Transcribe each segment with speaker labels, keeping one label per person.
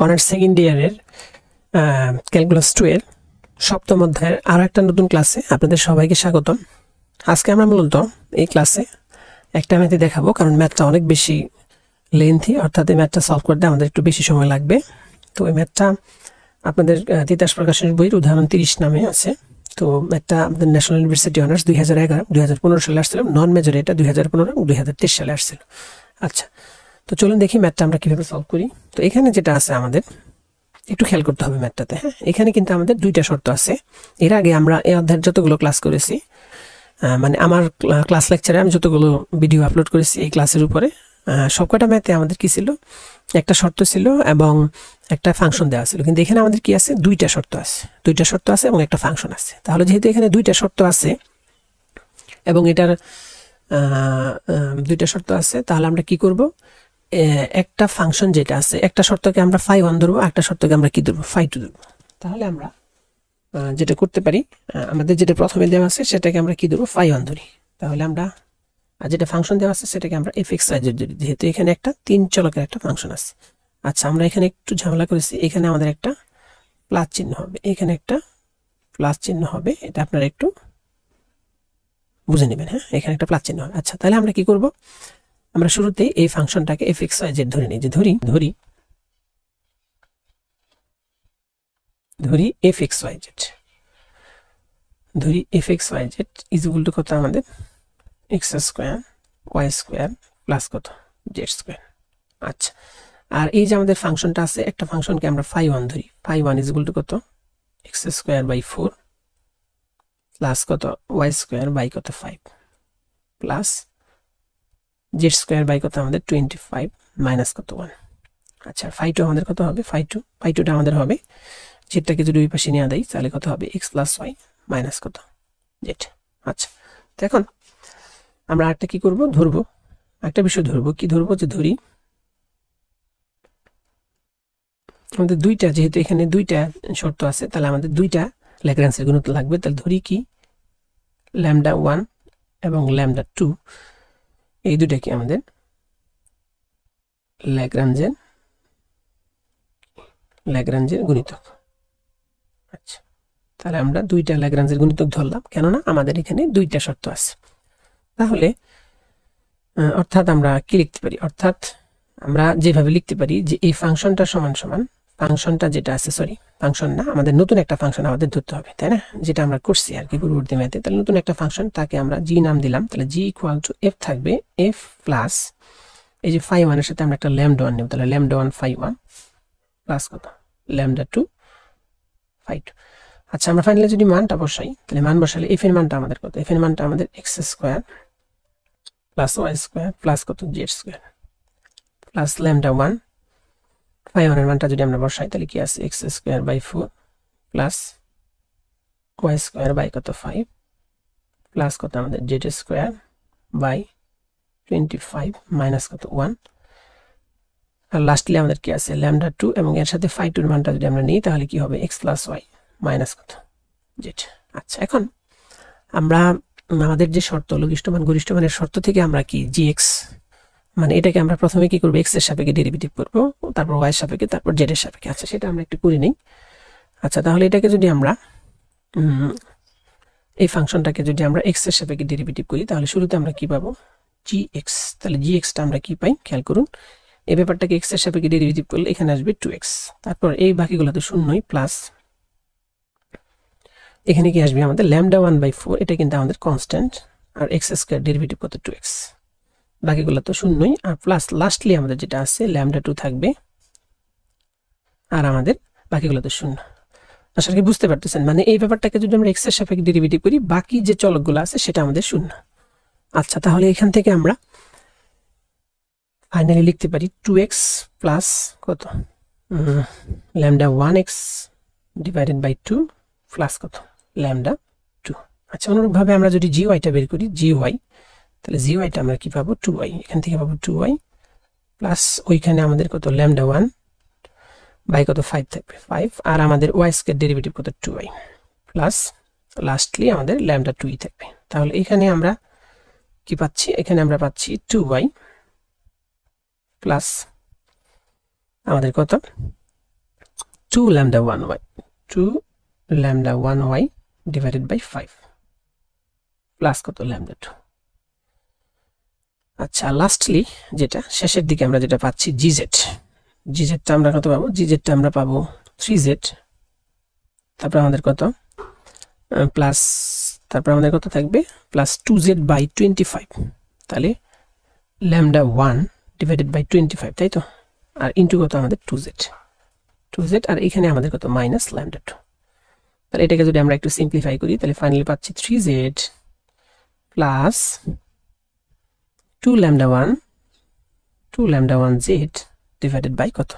Speaker 1: Honours second ইয়ারের calculus 2 এর সপ্তম অধ্যায়ের আরও একটা নতুন ক্লাসে আপনাদের সবাইকে স্বাগতম। আজকে আমরা মূলত এই ক্লাসে একটা ম্যাথই দেখাবো, কারণ ম্যাথটা অনেক বেশি লেন্থি, অর্থাৎ এই ম্যাথটা সলভ করতে আমাদের একটু বেশি সময় লাগবে। তো এই ম্যাথটা আপনাদের তিতাস প্রকাশনের বইয়ের উদাহরণ 30 নামে আছে। তো ম্যাথটা আমাদের ন্যাশনাল ইউনিভার্সিটি অনার্স 2011-2015 সালে আসছিল, নন মেজর এটা 2015 এবং 2023 সালে আসছিল। আচ্ছা, তো চলুন দেখি ম্যাথটা আমরা কীভাবে সলভ করি। তো এখানে যেটা আছে আমাদের একটু খেয়াল করতে হবে ম্যাথটাতে। হ্যাঁ, এখানে কিন্তু আমাদের দুইটা শর্ত আছে। এর আগে আমরা এই অধ্যায়ের যতগুলো ক্লাস করেছি, মানে আমার ক্লাস লেকচারে আমি যতগুলো ভিডিও আপলোড করেছি এই ক্লাসের উপরে, সবকটা ম্যাথে আমাদের কি ছিল, একটা শর্ত ছিল এবং একটা ফাংশন দেওয়া ছিল। কিন্তু এখানে আমাদের কি আছে, দুইটা শর্ত আছে এবং একটা ফাংশন আছে। তাহলে যেহেতু এখানে দুইটা শর্ত আছে এবং এটার দুইটা শর্ত আছে, তাহলে আমরা কি করব, একটা ফাংশন যেটা আছে, একটা শর্তকে আমরা phi1 ধরবো, একটা শর্তকে আমরা কি ধরবো, phi2 ধরবো। তাহলে আমরা যেটা করতে পারি, আমাদের যেটা প্রথমে দেওয়া আছে সেটাকে আমরা কি ধরবো, phi1 ধরি। তাহলে আমরা যেটা ফাংশন দেওয়া আছে সেটাকে আমরা fxyz ধরি, যেহেতু এখানে একটা 3 চলকের একটা ফাংশন আছে। আচ্ছা, আমরা এখানে একটু ঝামেলা করেছি, এখানে আমাদের একটা প্লাস চিহ্ন হবে, এখানে একটা প্লাস চিহ্ন হবে, এটা আপনারা একটু বুঝে নেবেন। হ্যাঁ, এখানে একটা প্লাস চিহ্ন হবে। আচ্ছা, তাহলে আমরা কি করব, আমরা শুরুতে এই ফাংশনটাকে fxyz ধরে নিই, যে ধরি fxyz ইজ ইকুয়াল টু কত, আমাদের x square y square plus কত, z স্কয়ার। আচ্ছা, আর এই যে আমাদের ফাংশনটা আছে, একটা ফাংশনকে আমরা phi1 ধরি, phi1 ইজ ইকুয়াল টু কত, x স্কয়ার বাই 4 প্লাস কত, y স্কয়ার বাই কত 5 প্লাস z স্কয়ার বাই কত, আমাদের 25 মাইনাস কত 1। আচ্ছা, phi2 আমাদের কত হবে, phi2টা আমাদের হবে, যেটাকে যদি ওই পাশে নিয়ে দেই তাহলে কত হবে, x প্লাস y মাইনাস কত, z। আচ্ছা, তো এখন আমরা আরেকটা কি করব, ধরবো একটা বিষয় ধরবো, কি ধরবো, যে ধরি আমাদের দুইটা, যেহেতু এখানে দুইটা শর্ত আছে, তাহলে আমাদের দুইটা ল্যাগ্রাঞ্জের গুণিতক লাগবে। তাহলে ধরি কি, λ1 এবং λ2 এই দুইটা কি আমাদের ল্যাগ্রাঞ্জের গুণিতক। আচ্ছা, তাহলে আমরা দুইটা ল্যাগ্রাঞ্জের গুণিতক ধরলাম, কেননা আমাদের এখানে দুইটা শর্ত আছে। তাহলে অর্থাৎ আমরা কি লিখতে পারি, অর্থাৎ আমরা যেভাবে লিখতে পারি যে এই ফাংশনটা সমান সমান ফাংশনটা যেটা আছে, ফাংশন না, আমাদের নতুন একটা ফাংশন আমাদের ধরতে হবে, তাই না, যেটা আমরা করছি আর কি পূর্ববর্তী ম্যাথে। তাহলে নতুন একটা ফাংশন, তাকে আমরা জি নাম দিলাম। তাহলে জি ইকুয়াল টু এফ থাকবে, এফ প্লাস এই যে phi1 এর সাথে আমরা একটা λ1 নেব, তাহলে λ1 phi1 প্লাস কত, λ2 phi2। আচ্ছা, আমরা ফাইনালি যদি মানটা বসাই, তাহলে মান বসালে এফ এর মানটা আমাদের কত, এফ এর মানটা আমাদের X square plus Y square plus কত, জেড স্কয়ার প্লাস λ1 phi1 এর মানটা যদি আমরা বসাই, তাহলে কি আছে, X square by 4 plus Y square by কত 5 প্লাস কত, আমাদের জেড স্কয়ার বাই 25 মাইনাস কত 1। আর লাস্টলি আমাদের কি আছে, λ2 এবং এর সাথে phi2 এর মানটা যদি আমরা নিই, তাহলে কি হবে, এক্স প্লাস ওয়াই মাইনাস কত, জেড। আচ্ছা, এখন আমরা আমাদের যে শর্ত লঘিষ্ঠ মান গরিষ্ঠ মানের শর্ত থেকে আমরা কি gx, মানে এটাকে আমরা প্রথমে কি করব, এক্স এর সাপেক্ষে ডেরিভেটিভ করব, তারপর ওয়াই এর সাপেক্ষে, তারপর জেড এর সাপেক্ষে। আচ্ছা, সেটা আমরা একটু করে নিই। আচ্ছা, তাহলে এটাকে যদি আমরা এই ফাংশনটাকে যদি আমরা এক্স এর সাপেক্ষে ডেরিভেটিভ করি, তাহলে শুরুতে আমরা কি পাবো, gx। তাহলে gxটা আমরা কি পাই, খেয়াল করুন, এই ব্যাপারটাকে এক্স এর সাপেক্ষে ডেরিভেটিভ করলে এখানে আসবে 2x, তারপর এই বাকিগুলো তো শূন্যই, প্লাস এখানে কি আসবে, আমাদের λ1 বাই 4, এটা কিন্তু আমাদের কনস্ট্যান্ট, আর এক্স স্কয়ার ডেরিভেটিভ কত 2x, বাকিগুলো তো শূন্যই, আর প্লাস লাস্টলি আমাদের যেটা আছে λ2 থাকবে, আর আমাদের বাকিগুলো তো শূন্য। আশা করি বুঝতে পারতেছেন, মানে এই ব্যাপারটাকে যদি আমরা এক্স এর সাপেক্ষে ডেরিভেটিভ করি, বাকি যে চলকগুলো আছে সেটা আমাদের শূন্য। আচ্ছা, তাহলে এখান থেকে আমরা ফাইনালি লিখতে পারি 2x প্লাস কত, λ1x ডিভাইডেড বাই 2 প্লাস কত, λ2। আচ্ছা, অনুরূপভাবে আমরা যদি gy-টা বের করি, gy, তাহলে gy-টা আমরা কি পাবো, 2y, এখান থেকে পাবো 2y প্লাস ওইখানে আমাদের কত, λ1 বাই কত 5 থাকবে 5, আর আমাদের y স্কয়ার ডেরিভেটিভ কত 2y প্লাস লাস্টলি আমাদের λ2 থাকবে। তাহলে এখানে আমরা কি পাচ্ছি, এখানে আমরা পাচ্ছি 2y প্লাস আমাদের কত, 2 lambda 1y 2 lambda 1y divided by 5 plus কত lambda 2। আচ্ছা লাস্টলি যেটা শেষের দিকে আমরা যেটা পাচ্ছি gz টা আমরা কত পাবো, gz টা আমরা পাবো 3z, তারপর আমাদের কত প্লাস, তারপর আমাদের কত থাকবে প্লাস 2z বাই 25, তাহলে lambda 1 ডিভাইডেড বাই 25, তাই তো, আর ইনটু কত আমাদের 2z, আর এখানে আমাদের কত মাইনাস lambda 2। তাহলে এটাকে যদি আমরা একটু সিম্পলিফাই করি তাহলে ফাইনালি পাচ্ছি 3z plus 2 lambda 1z divided by কত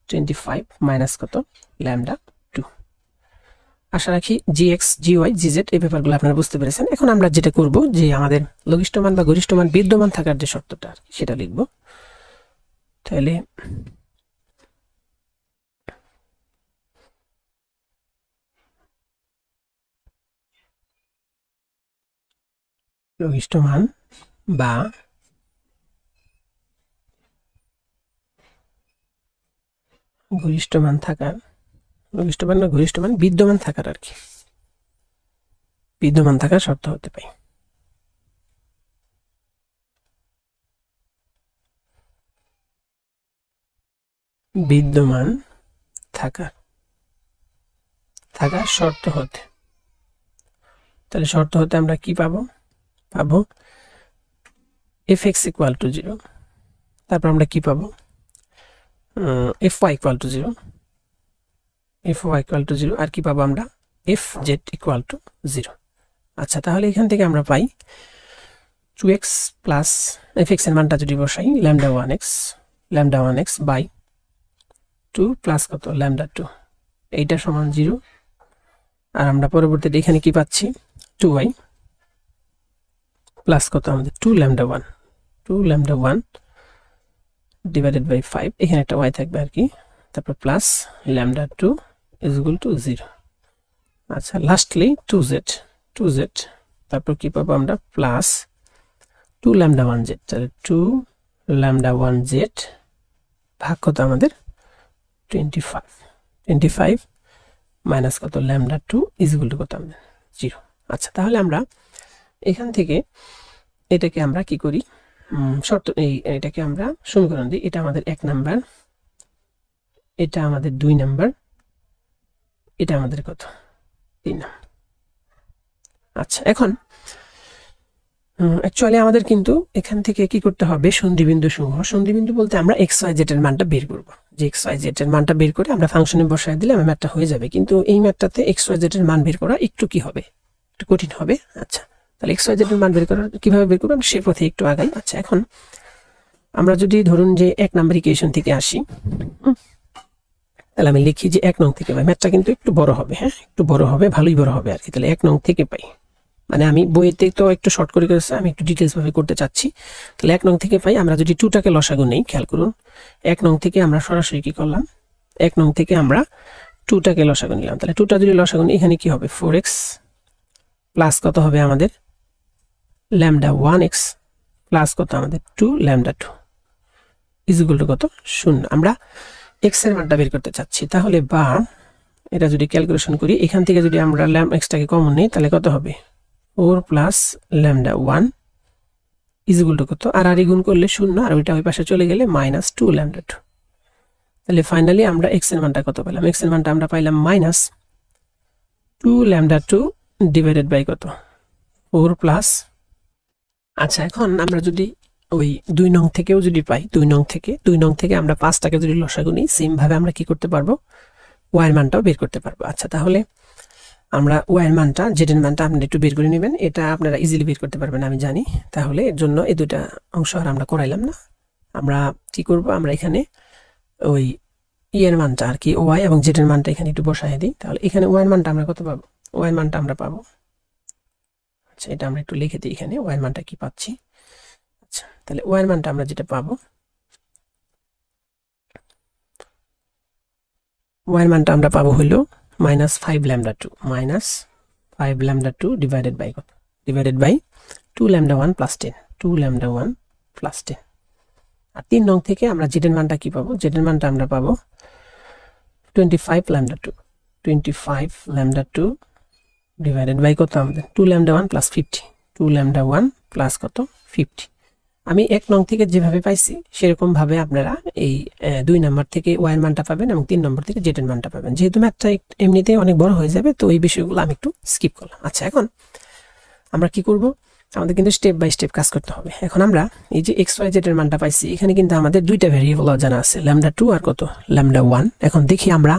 Speaker 1: 25 মাইনাস কত lambda 2। আশা রাখি gx gy gz এই ব্যাপারগুলো আপনারা বুঝতে পেরেছেন। এখন আমরা যেটা করব যে আমাদের লঘিষ্ঠ মান বা গরিষ্ঠ মান বিদ্যমান থাকার যে শর্তটা সেটা লিখব। তাহলে লঘিষ্ঠ মান বা গরিষ্ঠ মান থাকার, লঘিষ্ঠ মান না গরিষ্ঠ মান বিদ্যমান থাকার আর কি, বিদ্যমান থাকার শর্ত হতে পারে বিদ্যমান থাকার শর্ত হতে। তাহলে শর্ত হতে আমরা কি পাবো fx ইকুয়াল টু 0, তারপর আমরা কি পাবো fy ইকুয়াল টু 0, আর কি পাবো আমরা fz ইকুয়াল টু 0। আচ্ছা তাহলে এখান থেকে আমরা পাই 2x প্লাস fx এর মানটা যদি বসাই lambda 1x বাই 2 প্লাস কত lambda 2, এইটা সমান 0, আর আমরা পরবর্তীতে এখানে কি পাচ্ছি 2y প্লাস কত আমাদের 2 lambda 1 ডিভাইডেড বাই 5, এখানে একটা y থাকবে আর কি, তারপর plus lambda 2 is equal to 0। আচ্ছা লাস্টলি 2z, তারপর কি পাবো আমরা প্লাস 2 lambda 1z, তাহলে 2 lambda 1z ভাগ কত আমাদের 25 মাইনাস কত lambda 2 ইজ ইকুয়াল টু কত আমাদের 0। আচ্ছা তাহলে আমরা এখান থেকে এটাকে আমরা কি করি শর্ত, এটাকে আমরা সমীকরণ দিই। এটা আমাদের 1 নাম্বার, এটা আমাদের 2 নাম্বার, এটা আমাদের কত 3 নাম্বার। আচ্ছা এখন অ্যাকচুয়ালি আমাদের কিন্তু এখান থেকে কি করতে হবে সন্ধিবিন্দু সমূহ, সন্ধিবিন্দু বলতে আমরা xyz এর মানটা বের করব, যে xyz এর মানটা বের করে আমরা ফাংশনে বসায় দিলে আমার ম্যাথটা হয়ে যাবে। কিন্তু এই ম্যাথটাতে xyz এর মান বের করা একটু কি হবে, একটু কঠিন হবে। আচ্ছা তাহলে xyz এর মান বের করা কিভাবে বের করব আমরা সেই পথে একটু আগাই। আচ্ছা এখন আমরা যদি ধরুন যে 1 নাম্বার ইকুয়েশন থেকে আসি, তাহলে আমি লিখি যে 1 নং থেকে পাই, ম্যাথটা কিন্তু একটু বড় হবে, হ্যাঁ একটু বড় হবে, ভালোই বড় হবে আর কি। তাহলে 1 নং থেকে পাই, মানে আমি বইতে তো একটু শর্ট করে করেছি, আমি একটু ডিটেইলস ভাবে করতে চাচ্ছি। তাহলে 1 নং থেকে পাই, আমরা যদি 2 টাকে লসাগু নেই, খেয়াল করুন 1 নং থেকে আমরা সরাসরি কি করলাম, 1 নং থেকে আমরা 2 টাকে লসাগু নিলাম। তাহলে 2টা যদি লসাগু নিই এখানে কি হবে 4x প্লাস কত হবে আমাদের lambda 1x প্লাস কত আমাদের 2 lambda 2 ইজ ইকুয়াল টু কত 0। আমরা x এর মানটা বের করতে চাচ্ছি, তাহলে বা এটা যদি ক্যালকুলেশন করি এখান থেকে যদি আমরা lambda x টাকে কমন নিই তাহলে কত হবে 4 plus lambda 1 is equal to কত, আর গুণ করলে 0, আর ওইটা ওই পাশে চলে গেলে মাইনাস 2 lambda 2। তাহলে ফাইনালি আমরা x এর মানটা কত পেলাম, x এর মানটা আমরা পাইলাম মাইনাস 2 lambda 2 ডিভাইডেড বাই কত 4 প্লাস। আচ্ছা এখন আমরা যদি ওই 2 নং থেকেও যদি পাই, 2 নং থেকে আমরা 5টাকে যদি লসাগু নিই, সেম ভাবে আমরা কি করতে পারবো y এর মানটাও বের করতে পারবো। আচ্ছা তাহলে আমরা y এর মানটা z এর মানটা আপনি একটু বের করে নেবেন, এটা আপনারা ইজিলি বের করতে পারবেন আমি জানি। তাহলে এর জন্য এই দুটো অংশ আর আমরা করাইলাম না, আমরা কি করব আমরা এখানে ওই e এর মানটা আর কি y এবং z এর মানটা এখানে একটু বসায় দিই। তাহলে এখানে y এর মানটা আমরা কত পাবো, y এর মানটা আমরা পাবো, আচ্ছা এটা আমরা একটু লিখে দিই এখানে y এর মানটা কি পাচ্ছি। আচ্ছা তাহলে y এর মানটা আমরা যেটা পাবো, y এর মানটা আমরা পাবো হলো মাইনাস 5 lambda 2 ডিভাইডেড বাই কত, divided by 2 lambda 1 plus 10, 2 lambda 1 plus 10। আর 3 নং থেকে আমরা z এর মানটা কি পাবো, z এর মানটা আমরা পাবো 25 lambda 2 25 lambda 2 ডিভাইডেড বাই কত আমাদের 2 lambda 1 প্লাস 50 2 lambda 1 প্লাস কত 50 আমি 1 নং থেকে যেভাবে পাইছি সেরকম ভাবে আপনারা এই 2 নাম্বার থেকে y এর মানটা পাবেন এবং 3 নম্বর থেকে z এর মানটা পাবেন যেহেতু ম্যাথটা এমনিতেই অনেক বড় হয়ে যাবে তো এই বিষয়গুলো আমি একটু স্কিপ করলাম আচ্ছা এখন আমরা কি করব আমাদের কিন্তু স্টেপ বাই স্টেপ কাজ করতে হবে এখন আমরা এই যে x y z এর মানটা পাইছি এখানে কিন্তু আমাদের দুইটা ভেরিয়েবল জানা আছে lambda 2 আর কত lambda 1 এখন দেখি আমরা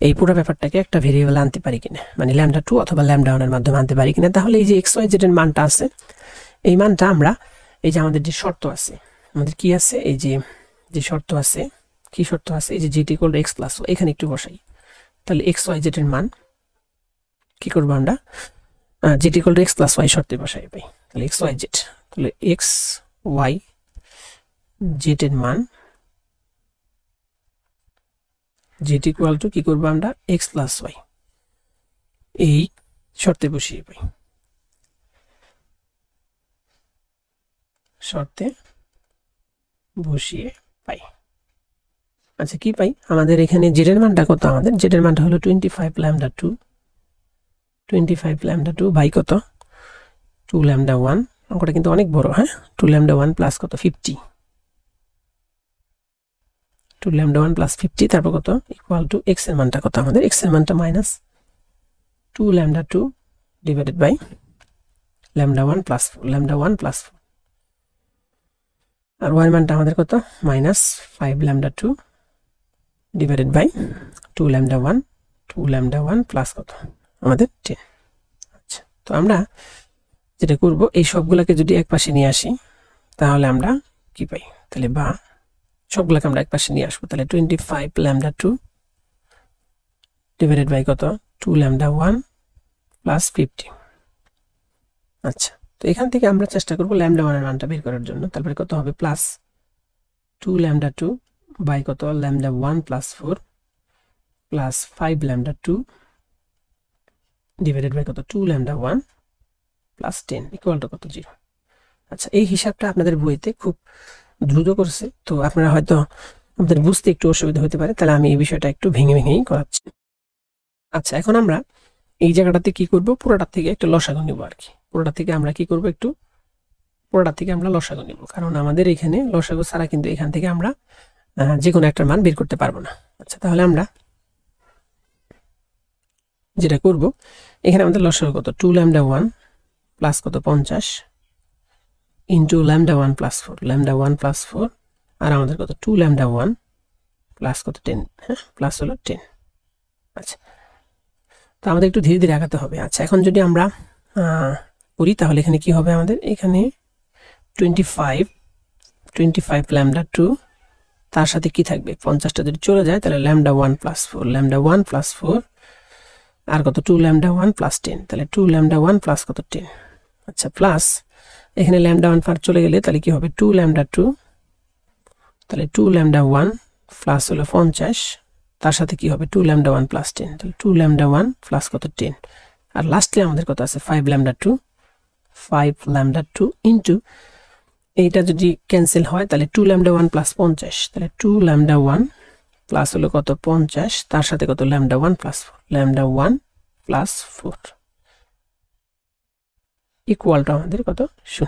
Speaker 1: এই পুরো ব্যাপারটাকে একটা ভেরিয়েবল আনতে পারি কিনা মানে lambda 2 অথবা lambda 1 এর মাধ্যমে আনতে পারি কিনা তাহলে এই যে x y z এর মানটা আছে এই মানটা আমরা এই যে আমাদের যে শর্ত আছে আমাদের কি আছে এই যে শর্ত আছে কি শর্ত আছে এই যে z = x + y এখানে একটু বসাই তাহলে x y z এর মান কি করব আমরা z = x + y শর্তে বসাই পাই তাহলে x y z তাহলে x y z এর মান z = কি করব আমরা x + y এই শর্তে বসিয়ে পাই শর্তে বসিয়ে পাই আচ্ছা কি পাই আমাদের এখানে z এর মানটা কত আমাদের z এর মানটা হলো 25 lambda 2 25 lambda 2 বাই কত 2 lambda 1 অঙ্কটা কিন্তু অনেক বড় হ্যাঁ 2 lambda 1 প্লাস কত 50 2 lambda 1 প্লাস 50 তারপর কত ইকুয়াল টু x এর মানটা কত আমাদের x এর মানটা minus 2 lambda 2 divided by lambda 1 plus 4 lambda 1 plus 4 আর y এর মানটা আমাদের কত minus 5 lambda 2 divided by 2 lambda 1 2 lambda 1 plus কত আমাদের 10 আচ্ছা তো আমরা যেটা করব এই সবগুলোকে যদি একপাশে নিয়ে আসি তাহলে আমরা কি পাই তাহলে বা সবগুলোকে আমরা একপাশে নিয়ে আসব তাহলে 25 lambda 2 ডিভাইডেড বাই কত 2 lambda 1 প্লাস 50 আচ্ছা তো এখান থেকে আমরা চেষ্টা করব lambda 1 এর মানটা বের করার জন্য তারপরে কত হবে প্লাস 2 lambda 2 বাই কত lambda 1 plus 4 plus 5 lambda 2 divided by কত 2 lambda 1 প্লাস 10 ইকুয়াল টু কত 0 আচ্ছা এই হিসাবটা আপনাদের বইতে খুব দ্রুত করছে তো আপনারা হয়তো আমাদের বুঝতে একটু অসুবিধা হতে পারে তাহলে আমি এই বিষয়টা একটু ভেঙে ভেঙেই করাচ্ছি আচ্ছা এখন আমরা এই জায়গাটাতে কি করব পুরোটা থেকে একটা লসাগু নিব আর কি পুরোটা থেকে আমরা কি করব একটু পুরোটা থেকে আমরা লসাগু নিব কারণ আমাদের এখানে লসাগু ছাড়া কিন্তু এখান থেকে আমরা যে কোনো একটা মান বের করতে পারবো না আচ্ছা তাহলে আমরা যেটা করব এখানে আমাদের লসাগু কত 2 lambda 1 প্লাস কত 50 into lambda 1 plus 4 lambda 1 plus 4 আর আমাদের কত 2 lambda 1 প্লাস কত 10 হ্যাঁ প্লাস হলো 10 আচ্ছা তো আমাদের একটু ধীরে ধীরে আগাতে হবে আচ্ছা এখন যদি আমরা করি তাহলে এখানে কি হবে আমাদের এখানে 25 lambda 2 তার সাথে কি থাকবে 50টা যদি চলে যায় তাহলে lambda 1 প্লাস 4 lambda 1 প্লাস 4 আর কত 2 lambda 1 প্লাস 10 তাহলে 2 lambda 1 প্লাস কত 10 আচ্ছা প্লাস এখানে lambda 1 ফার চলে গেলে তাহলে কি হবে 2 lambda 2 তাহলে 2 lambda 1 প্লাস হলো 50 তার সাথে কি হবে 2 lambda 1 প্লাস 10 তাহলে 2 lambda 1 প্লাস কত 10 আর লাস্টে আমাদের কত আছে 5 lambda 2 ইনটু এইটা যদি ক্যান্সেল হয় তাহলে 2 lambda 1 প্লাস 50 তাহলে 2 lambda 1 প্লাস হলো কত 50 তার সাথে কত lambda 1 plus 4 lambda 1 plus 4 equal to আমাদের কত 0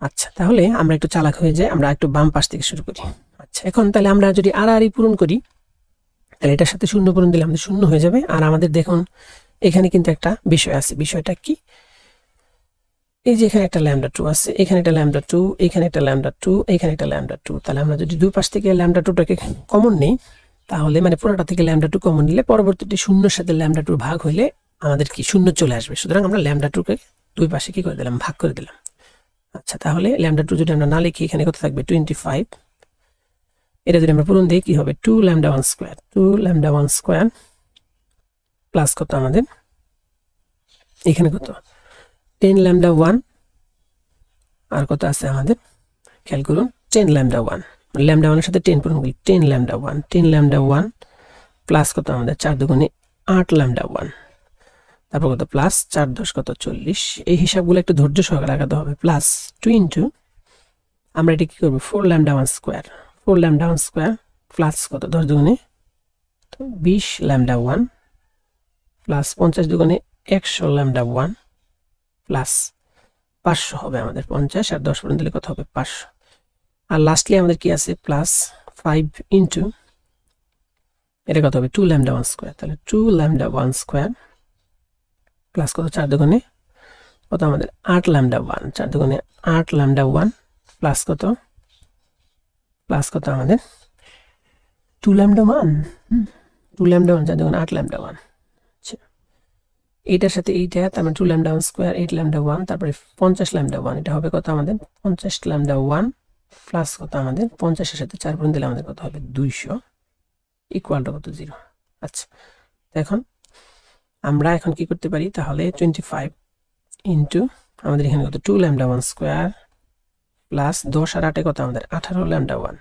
Speaker 1: আচ্ছা তাহলে আমরা একটু চালাক হয়ে যাই আমরা একটু বাম পাশ থেকে শুরু করি আচ্ছা এখন তাহলে আমরা যদি আর পূরণ করি তাহলে এটার সাথে 0 পূরণ দিলে আমাদের 0 হয়ে যাবে আর আমাদের দেখুন এখানে কিন্তু একটা বিষয় আছে বিষয়টা কি এই যে এখানে একটা lambda 2 আছে এখানে একটা lambda 2 এখানে একটা lambda 2 এখানে একটা lambda 2 তাহলে আমরা যদি দুই পাশ থেকে lambda 2টাকে কমন নেই তাহলে মানে পুরোটা থেকে lambda 2 কমন নিলে পরবর্তীতে 0 এর সাথে lambda 2 ভাগ হইলে আমাদের কি 0 চলে আসবে সুতরাং আমরা lambda 2 কে দুই পাশে কি করে দিলাম ভাগ করে দিলাম আচ্ছা তাহলে lambda 2 যদি আমরা না লিখি এখানে কত থাকবে 25 এটা যদি আমরা পূরণ দেই কি হবে 2 lambda 1 square 2 lambda 1 square plus কত আমাদের এখানে কত 10 lambda 1 আর কত আছে আমাদের খেয়াল করুন 10 lambda 1 lambda 1 এর সাথে 10 পূরণ করি 10 lambda 1 প্লাস কত আমাদের 4 দুগুণে 8 lambda 1 তারপর কত প্লাস 4 10 কত 40 এই হিসাবগুলো একটু ধৈর্য সহকারে লাগাতে হবে প্লাস 2 ইনটু আমরা এটা কি করব 4 lambda 1 square 4 lambda 1 square plus কত 10 দুগুণে 20 ল্যামডা 1 প্লাস 50 দুগুণে 100 ল্যামডা 1 প্লাস 500 হবে আমাদের 50 আর 10 পর্যন্ত দিলে কত হবে 500। আর লাস্টলি আমাদের কি আছে প্লাস 5 ইনটু এটা কত হবে 2 ল্যামডা 1 স্কয়ার। তাহলে 2 ল্যামডা 1 স্কয়ার প্লাস কত 4 দুগুণে কত আমাদের 8 ল্যামডা 1, 4 দুগুণে 8 ল্যামডা 1 প্লাস কত আমাদের 2 ল্যামডা 1, 2 ল্যামডা 1 4 দুগুণে 8 ল্যামডা 1। আচ্ছা এইটার সাথে এইটা তার মানে 2 ল্যামডা 1 স্কয়ার 8 ল্যামডা 1 তারপরে 50 ল্যামডা 1, এটা হবে কত আমাদের 50 ল্যামডা 1 প্লাস কত আমাদের 50 এর সাথে 4 গুণ দিলে আমাদের কত হবে 200 ইকুয়াল টু কত 0। আচ্ছা এখন আমরা এখন কি করতে পারি তাহলে 25 ইনটু আমাদের এখানে কত 2 ল্যামডা 1 স্কয়ার প্লাস 10 আর 8 কত আমাদের 18 ল্যামডা 1।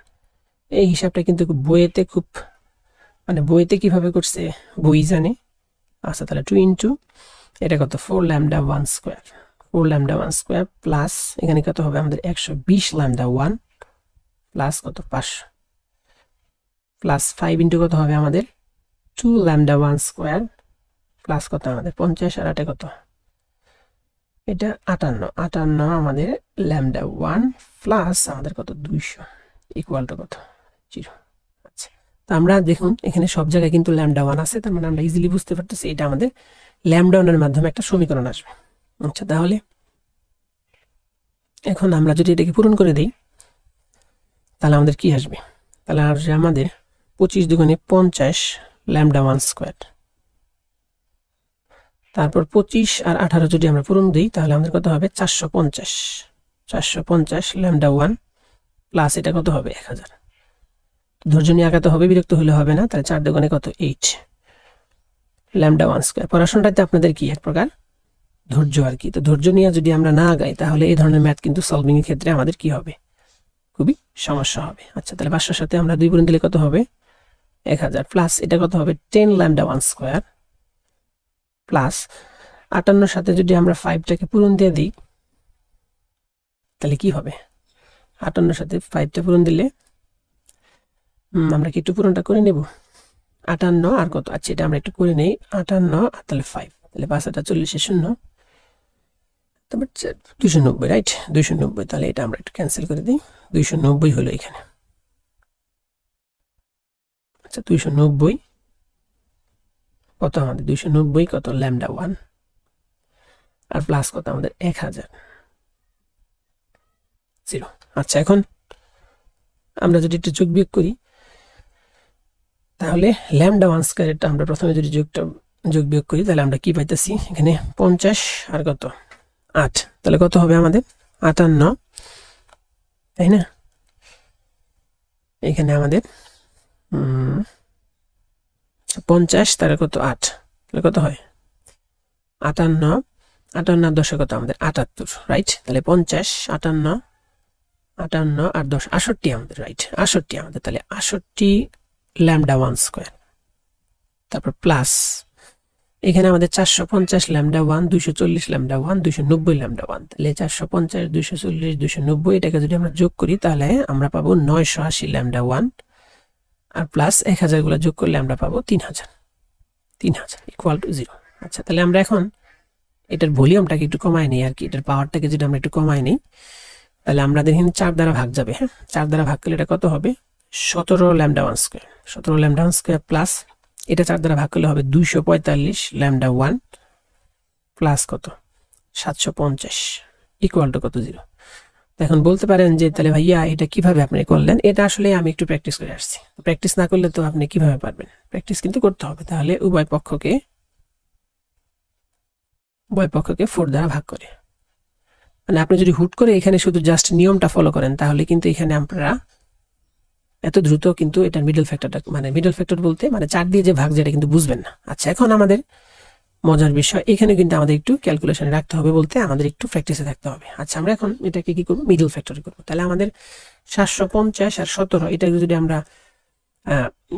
Speaker 1: এই হিসাবটা কিন্তু বইতে খুব মানে বইতে কিভাবে করছে বই জানে। আচ্ছা তাহলে 2 ইনটু এটা কত 4 lambda 1 square, 4 lambda 1 square plus এখানে কত হবে আমাদের 120 ল্যামডা 1 প্লাস কত 500 প্লাস 5 ইনটু কত হবে আমাদের 2 ল্যামডা 1 স্কয়ার প্লাস কত আমাদের 50 আর 8 কত এটা 58 আমাদের ল্যামডা 1 প্লাস আমাদের কত 200 ইকুয়াল টু কত 0। আচ্ছা তো আমরা দেখুন এখানে সব জায়গায় কিন্তু ল্যামডা 1 আছে, তার মানে আমরা ইজিলি বুঝতে পারতেছি এটা আমাদের ল্যামডা 1 এর মাধ্যমে একটা সমীকরণ আসবে। আচ্ছা তাহলে এখন আমরা যদি এটাকে পূরণ করে দেই তাহলে আমাদের কি আসবে, তাহলে আসবে আমাদের 25 দুগুণে 50 ল্যামডা 1 স্কয়ার, তারপর 25 আর 18 যদি আমরা পূরণ দিই তাহলে আমাদের কত হবে 450 ল্যামডা 1 প্লাস এটা কত হবে 1000। ধৈর্য নিয়ে আগাতে হবে, বিরক্ত হলে হবে না। তাহলে 4 দুগুণে কত 8 ল্যামডা 1 স্কয়ার। পড়াশোনাটাতে আপনাদের কি এক প্রকার ধৈর্য আর কি, তো ধৈর্য নিয়ে যদি আমরা না আগাই তাহলে এই ধরনের ম্যাথ কিন্তু সলভিং এর ক্ষেত্রে আমাদের কি হবে খুবই সমস্যা হবে। আচ্ছা তাহলে 500 সাথে আমরা 2 পূরণ দিলে কত হবে 1000 প্লাস এটা কত হবে 10 ল্যামডা 1 স্কয়ার প্লাস 58 সাথে যদি আমরা 5টাকে পূরণ দিয়ে দিই তাহলে কি হবে 58 সাথে 5টা পূরণ দিলে আমরা কি একটু পূরণটা করে নেব 58 আর কত, আচ্ছা এটা আমরা একটু করে নেই 58 আর তাহলে 5 তাহলে 5 আর 40 শূন্য তারপর 290 রাইট 290। তাহলে এটা আমরা একটু ক্যান্সেল করে দিই 290 হলো এখানে। আচ্ছা 290 কত আমাদের 290 কত ল্যামডা 1 আর প্লাস কত আমাদের 1000 0। আচ্ছা এখন আমরা যদি একটু যোগ বিয়োগ করি তাহলে ল্যামডা 1 স্কয়ারটা আমরা প্রথমে যদি যোগ বিয়োগ করি তাহলে আমরা কি পাইতেছি এখানে 50 আর কত 8 তাহলে কত হবে আমাদের 58 তাই না, এখানে আমাদের 50 তার কত 8 তাহলে কত হয় 58 58 আর 10 কত আমাদের 78 রাইট। তাহলে 50 58 আর 10 68 আমাদের রাইট 68 আমাদের, তাহলে 68 ল্যামডা 1 স্কয়ার তারপর প্লাস এখানে আমাদের 450 ল্যামডা 1 240 ল্যামডা 1 290 ল্যামডা 1 তাহলে 450 240 290 এটাকে যদি আমরা যোগ করি তাহলে আমরা পাবো 980 ল্যামডা 1 আর প্লাস 1000 গুলো যোগ করলে আমরা পাবো 3000 ইকুয়াল টু 0। আচ্ছা তাহলে আমরা এখন এটার ভলিউমটাকে একটু কমায় নেই আর কি, এটার পাওয়ারটাকে যদি আমরা একটু কমায় নেই তাহলে আমাদের এখানে 4 দ্বারা ভাগ যাবে। হ্যাঁ 4 দ্বারা ভাগ করলে এটা কত হবে 17 lambda 1 square 17 lambda 1 square plus এটা 4 দ্বারা ভাগ করলে হবে 245 ল্যামডা 1 প্লাস কত 750 ইকুয়াল টু কত 0। এখন বলতে পারেন যে তাহলে ভাইয়া এটা কিভাবে আপনি করলেন, এটা আসলে আমি একটু প্র্যাকটিস করে আসছি, প্র্যাকটিস না করলে তো আপনি কিভাবে পারবেন, প্র্যাকটিস কিন্তু করতে হবে। তাহলে উভয় পক্ষকে 4 দ্বারা ভাগ করে, মানে আপনি যদি হুট করে এখানে শুধু জাস্ট নিয়মটা ফলো করেন তাহলে কিন্তু এখানে আপনারা এত দ্রুত কিন্তু এটার মিডল ফ্যাক্টরটা মানে মিডল ফ্যাক্টর বলতে মানে 4 দিয়ে যে ভাগ যেটা কিন্তু বুঝবেন না। আচ্ছা এখন আমাদের মজার বিষয় এখানে কিন্তু আমাদের একটু ক্যালকুলেশনে রাখতে হবে বলতে আমাদের একটু প্র্যাকটিসে থাকতে হবে। আচ্ছা আমরা এখন এটাকে কি করব মিডল ফ্যাক্টরে করব। তাহলে আমাদের 750 আর 17 এটা যদি আমরা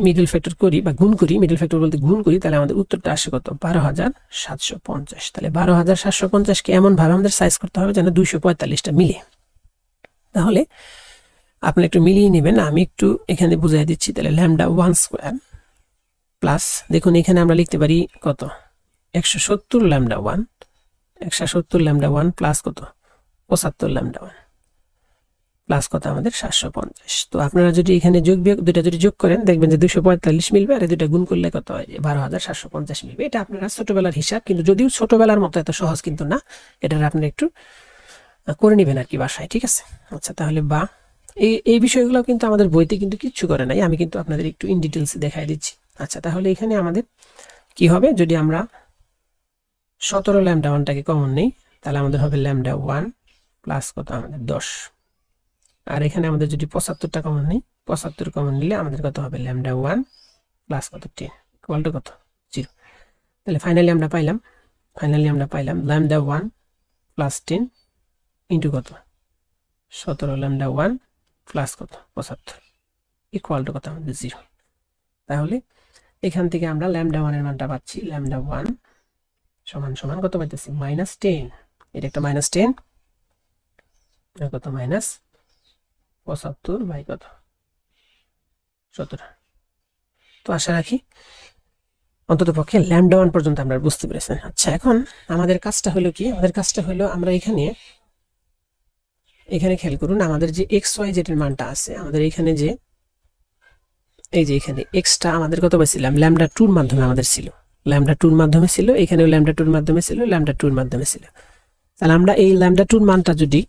Speaker 1: মিডল ফ্যাক্টর করি বা গুণ করি, মিডল ফ্যাক্টর বলতে গুণ করি, তাহলে আমাদের উত্তরটা আসে কত 12750। তাহলে 12750 কে এমন ভাবে আমাদের সাইজ করতে হবে যেন 245টা মিলে। তাহলে আপনি একটু মিলিয়ে নেবেন, আমি একটু এখানে বুঝিয়ে দিচ্ছি। তাহলে ল্যামডা 1 স্কয়ার প্লাস দেখুন এখানে আমরা লিখতে পারি কত 170 ল্যামডা 1 170 ল্যামডা 1 প্লাস কত 75 ল্যামডা 1 প্লাস কত আমাদের 750। তো আপনারা যদি এখানে যোগ বিয়োগ দুইটা যদি যোগ করেন দেখবেন যে 245 মিলবে, আর এই দুইটা গুণ করলে কত হয় 12750 মিলবে। এটা আপনারা ছোটবেলার হিসাব, কিন্তু যদিও ছোটবেলার মতো এত সহজ কিন্তু না, এটা আপনারা একটু করে নেবেন আর কি বাসায়, ঠিক আছে। আচ্ছা তাহলে বা এই বিষয়গুলো কিন্তু আমাদের বইতে কিন্তু কিচ্ছু করে নাই, আমি কিন্তু আপনাদের একটু ইন ডিটেলস দেখাই দিচ্ছি। আচ্ছা তাহলে এখানে আমাদের কি হবে, যদি আমরা 17 ল্যামডা 1টাকে কমন নেই তাহলে আমাদের হবে ল্যামডা 1 প্লাস কত আমাদের 10, আর এখানে আমাদের যদি 75টা কমন নেই 75 কমন নিলে আমাদের কত হবে ল্যামডা 1 প্লাস কত 10 ইকুয়াল টু কত 0। তাহলে ফাইনালি আমরা পাইলাম ল্যামডা 1 প্লাস 10 ইন্টু কত 17 ল্যামডা 1 প্লাস কত 75 ইকুয়াল টু কত আমাদের 0। তাহলে এখান থেকে আমরা ল্যামডা 1 এর মানটা পাচ্ছি ল্যামডা 1 সমান সমান কত পাইতেছি -10, এটা একটা -10 আর কত -75 বাই কত 17। তো আশা রাখি অন্তত পক্ষে ল্যামডা 1 পর্যন্ত আমরা বুঝতে পেরেছেন। আচ্ছা এখন আমাদের কাজটা হলো কি, আমাদের কাজটা হলো আমরা এখানে খেয়াল করুন আমাদের যে এক্স ওয়াই জেড এর মানটা আছে, আমাদের এখানে যে এই যে এখানে এক্সটা আমাদের কত পাইছিলাম ল্যামডা 2 এর মাধ্যমে আমাদের ছিল, ল্যামডা 2 এর মাধ্যমে ছিল, এখানেও ল্যামডা 2 এর মাধ্যমে ছিল, ল্যামডা 2 এর মাধ্যমে ছিল। তাহলে আমরা এই ল্যামডা 2 এর মানটা যদি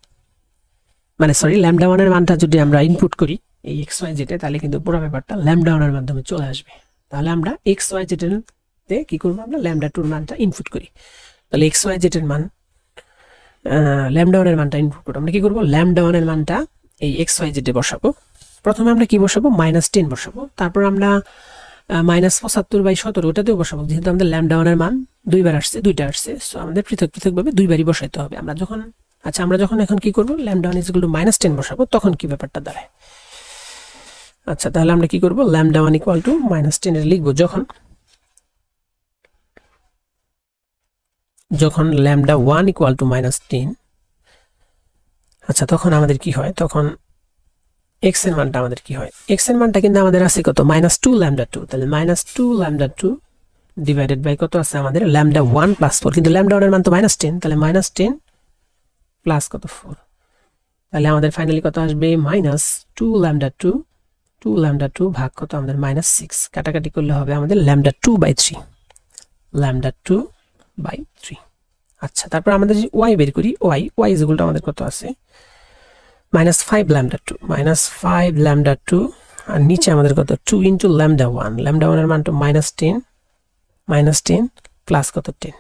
Speaker 1: ল্যামডা 1 এর মানটা যদি আমরা ইনপুট করি এই এক্স ওয়াই জেড এ, তাহলে কিন্তু পুরো ব্যাপারটা ল্যামডা 1 এর মাধ্যমে চলে আসবে। তাহলে আমরা এক্স ওয়াই জেড এর তে কি করব, আমরা ল্যামডা 2 এর মানটা ইনপুট করি। তাহলে এক্স ওয়াই জেড এর মান ল্যামডা 1 এর মানটা ইনপুট করব, আমরা কি করব ল্যামডা 1 এর মানটা এই এক্স ওয়াই জেড এ বসাবো। প্রথমে আমরা কি বসাবো -10 বসাবো, তারপর আমরা -75/17 ওটাতেও বসাবো, যেহেতু আমাদের ল্যামডা 1 এর মান দুইবার আসছে, দুইটা আসছে, সো আমাদের পৃথক ভাবে দুইবারই বসাইতে হবে। আমরা যখন এখন কি করব ল্যামডা 1 -10 বসাবো, তখন কি ব্যাপারটা দাঁড়ায়। আচ্ছা তাহলে আমরা কি করব ল্যামডা 1 -10 এর লিখবো যখন ল্যামডা 1 -10। আচ্ছা তখন আমাদের কি হয়, তখন x এর মানটা আমাদের কি হয়, x এর মানটা কিন্তু আমাদের আছে কত -2 ল্যামডা 2, তাহলে -2 ল্যামডা 2 ডিভাইডেড বাই কত আছে আমাদের ল্যামডা 1 প্লাস 4, কিন্তু ল্যামডা 1 এর মান তো -10, তাহলে -10 প্লাস কত 4, তাহলে আমাদের ফাইনালি কত আসবে -2 ল্যামডা 2 ভাগ কত আমাদের -6, কাটাকাটি করলে হবে আমাদের ল্যামডা 2/3, ল্যামডা 2/3। আচ্ছা তারপর আমাদের যদি y বের করি, y ইজ ইকুয়াল টু আমাদের কত আছে -5 ল্যামডা 2 আর নিচে আমাদের কত 2 ইনটু ল্যামডা 1, ল্যামডা 1 এর মান তো -10 প্লাস কত 10,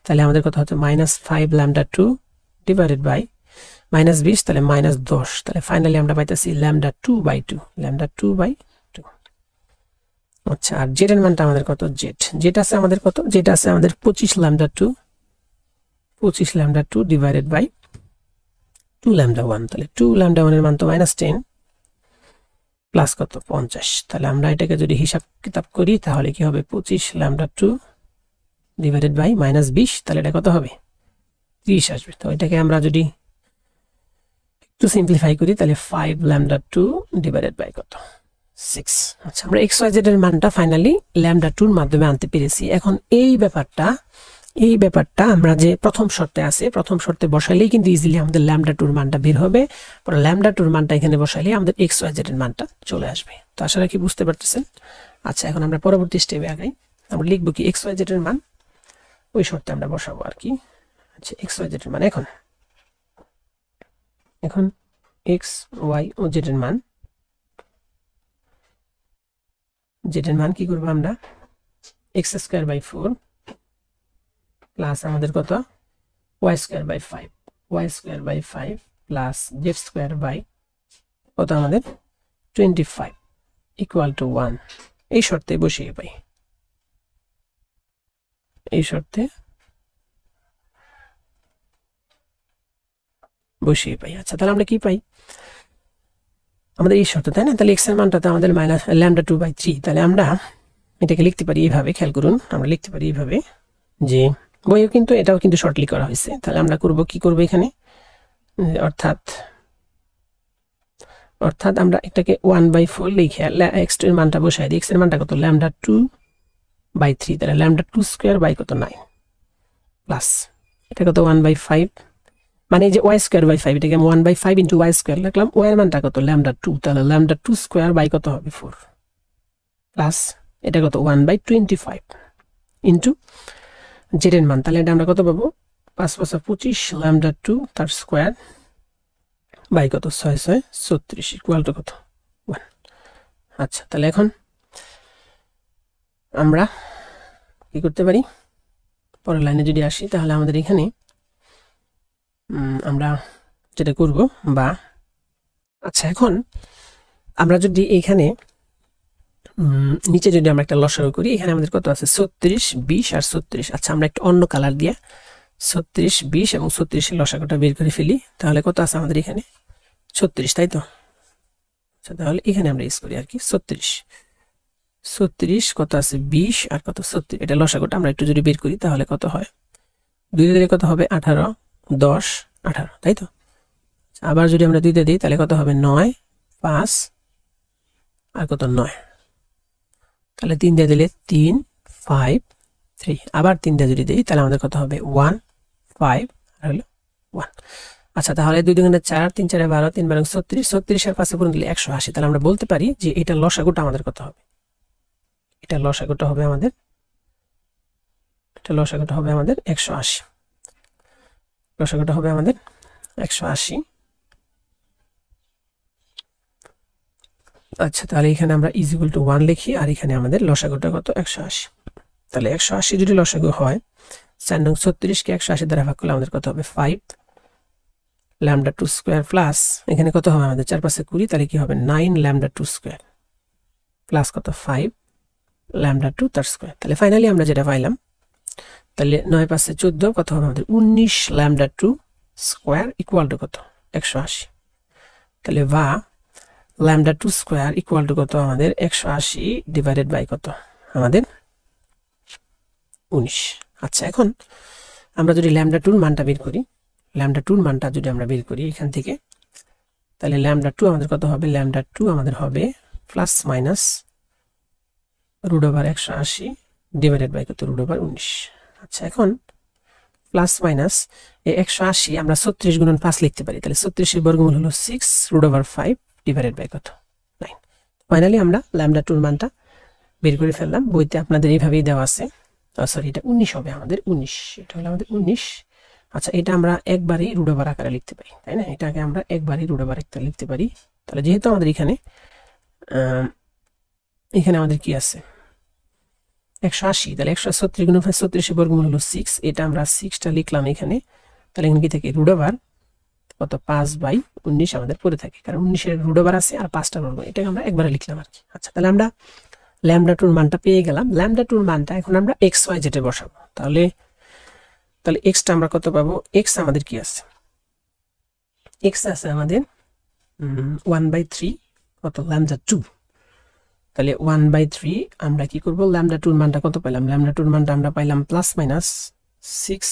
Speaker 1: তাহলে আমাদের কত হচ্ছে -5 ল্যামডা 2 ডিভাইডেড বাই -20, তাহলে -10, তাহলে ফাইনালি আমরা পাইতেছি ল্যামডা 2/2। আচ্ছা আর জেড এর মানটা আমাদের কত, জেড আছে আমাদের কত, জেড আছে আমাদের 25 ল্যামডা 2 ডিভাইডেড বাই 2 ল্যামডা 1, তাহলে 2 ল্যামডা 1 এর মান তো -10 প্লাস কত 50, তাহলে আমরা এটাকে যদি হিসাব কিতাব করি তাহলে কি হবে 25 ল্যামডা 2 ডিভাইডেড বাই -20, তাহলে এটা কত হবে 30 আসবে। তো এটাকে আমরা যদি একটু সিম্পলিফাই করি তাহলে 5 ল্যামডা 2 ডিভাইডেড বাই কত 6। আচ্ছা আমরা এক্স ওয়াই জেড এর মানটা ফাইনালি ল্যামডা 2 এর মাধ্যমে আনতে পেরেছি। এখন এই ব্যাপারটা আমরা যে প্রথম শর্তে আছে, প্রথম শর্তে বসাইলেই কিন্তু ইজিলি আমাদের ল্যামডা 2 এর মানটা বের হবে, পরে ল্যামডা 2 এর মানটা এখানে বসাইলেই আমাদের এক্স ওয়াই জেড এর মানটা চলে আসবে। তো আশা রাখি বুঝতে পারতেছেন। আচ্ছা এখন আমরা পরবর্তী স্টেপে আগাই, আমরা লিখব কি এক্স ওয়াই জেড এর মান ওই শর্তে আমরা বসাবো আর কি। আচ্ছা এক্স ওয়াই জেড এর মান এখন এক্স ওয়াই ও জেড এর মান কি করব আমরা x²/4 প্লাস আমাদের কত y²/5 প্লাস z² কত আমাদের 25 ইকুয়াল টু 1, এই শর্তে বসিয়ে পাই, আচ্ছা তাহলে আমরা কি পাই, আমাদের এই শর্ত, তাই না? তাহলে x এর মানটা তো আমাদের -λ2/3, তাহলে আমরা এটাকে লিখতে পারি এইভাবে, খেয়াল করুন আমরা লিখতে পারি এইভাবে যে বইও কিন্তু এটাও কিন্তু শর্টলি করা হয়েছে। তাহলে আমরা কি করব এখানে, অর্থাৎ অর্থাৎ আমরা এটাকে 1/4 লিখে x এর মানটা বসাই দিই। x এর মানটা কত λ2/3, তাহলে λ2 স্কয়ার বাই কত 9 প্লাস এটা কত 1/5, মানে এই যে y²/5 এটাকে আমি 1/5 ইনটু y² লিখলাম। y এর মানটা কত λ2, তাহলে λ2 স্কয়ার বাই কত হবে 4 প্লাস এটা কত 1/25 ইনটু z এর মান, তাহলে এটা আমরা কত পাবো 5 5 25 λ2 তার স্কয়ার বাই কত 6 6 36 ইকুয়াল টু কত 1। আচ্ছা, তাহলে এখন আমরা কি করতে পারি, পরের লাইনে যদি আসি তাহলে আমাদের এখানে আমরা যেটা করব বা আচ্ছা এখন আমরা যদি এখানে নিচে যদি আমরা একটা লসাগু করি, এখানে আমাদের কত আছে 36 20 আর 36। আচ্ছা, আমরা একটা অন্য কালার দিয়ে 36 20 এবং 36 এর লসাগুটা বের করে ফেলি, তাহলে কত আছে আমাদের এখানে 36, তাই তো। আচ্ছা, তাহলে এখানে আমরা ইউজ করি আর কি 36 কত আছে 20 আর কত 36, এটা লসাগুটা আমরা একটু যদি বের করি তাহলে কত হয় 2 দিয়ে কত হবে 18 10 18, তাই তো। আবার যদি আমরা 2 দিয়ে দিই তাহলে কত হবে 9 5 আর কত 9, তাহলে 3 দিয়ে দিলে 3 5 3, আবার 3 দিয়ে যদি দিই তাহলে আমাদের কত হবে 1 5 আর হলো 1। আচ্ছা, তাহলে 2 2 4 3 4 12 3 12 36, 36 এর পাশে পূরণ দিলে 180, তাহলে আমরা বলতে পারি যে এটা লসাগুটা আমাদের কত হবে, এটা লসাগুটা হবে আমাদের 180, লসাগুটা হবে আমাদের 180। আচ্ছা, তাহলে এখানে আমরা ইজ ইকুয়াল টু 1 লিখি আর এখানে আমাদের লসাগুটা কত 180, তাহলে 180 যদি লসাগু হয় 4 নং 36 কে 180 দ্বারা ভাগ করলে আমাদের কত হবে 5 λ2 স্কয়ার প্লাস এখানে কত হবে আমাদের 4 5 20, তাহলে কি হবে 9 λ2 স্কয়ার প্লাস কত 5 λ2 তার স্কয়ার। তাহলে ফাইনালি আমরা যেটা পাইলাম, তাহলে 9 5 14 কত হবে আমাদের 19 λ2 স্কয়ার ইকুয়াল টু কত 180, তাহলে বা λ2 স্কয়ার ইকুয়াল টু কত আমাদের 180 ডিভাইডেড বাই কত আমাদের 19। আচ্ছা, এখন আমরা যদি λ2 এর মানটা বের করি, λ2 এর মানটা যদি আমরা বের করি এখান থেকে, তাহলে λ2 আমাদের কত হবে, λ2 আমাদের হবে প্লাস মাইনাস √180 ডিভাইডেড বাই কত √19। আচ্ছা, এখন প্লাস মাইনাস এই 180 আমরা 36 গুণন 5 লিখতে পারি, তাহলে 36 এর বর্গমূল হলো 6 √5 ডিভাইডেড বাই কত 9। ফাইনালি আমরা λ2 এর মানটা বের করে ফেললাম। বইতে আপনাদের এইভাবেই দেওয়া আছে, সরি এটা 19 হবে আমাদের 19, এটা হলো আমাদের 19। আচ্ছা, এটা আমরা একবারই √ওভার আকারে লিখতে পারি, তাই না, এটাকে আমরা একবারই √ওভার আকারে লিখতে পারি। তাহলে যেহেতু আমাদের এখানে আমাদের কি আছে 180, তাহলে 136 গুণ 36 এর বর্গমূল হলো 6, এটা আমরা 6টা লিখলাম এখানে, তাহলে এখানে কি থাকে √ওভার কত 5/19 আমাদের পড়ে থাকে, কারণ 19 এর √ওভার আছে আর 5টা বর্গ, এটাকে আমরা একবারে লিখলাম আর কি। আচ্ছা, তাহলে আমরা λ2 এর মানটা পেয়ে গেলাম। λ2 এর মানটা এখন আমরা xy যেটা বসাবো, তাহলে x টা আমরা কত পাবো, x আমাদের কি আছে, x আছে আমাদের 1/3 কত λ2, তাহলে 1/3 আমরা কি করব, λ2 এর মানটা কত পেলাম, λ2 এর মানটা আমরা পাইলাম প্লাস মাইনাস 6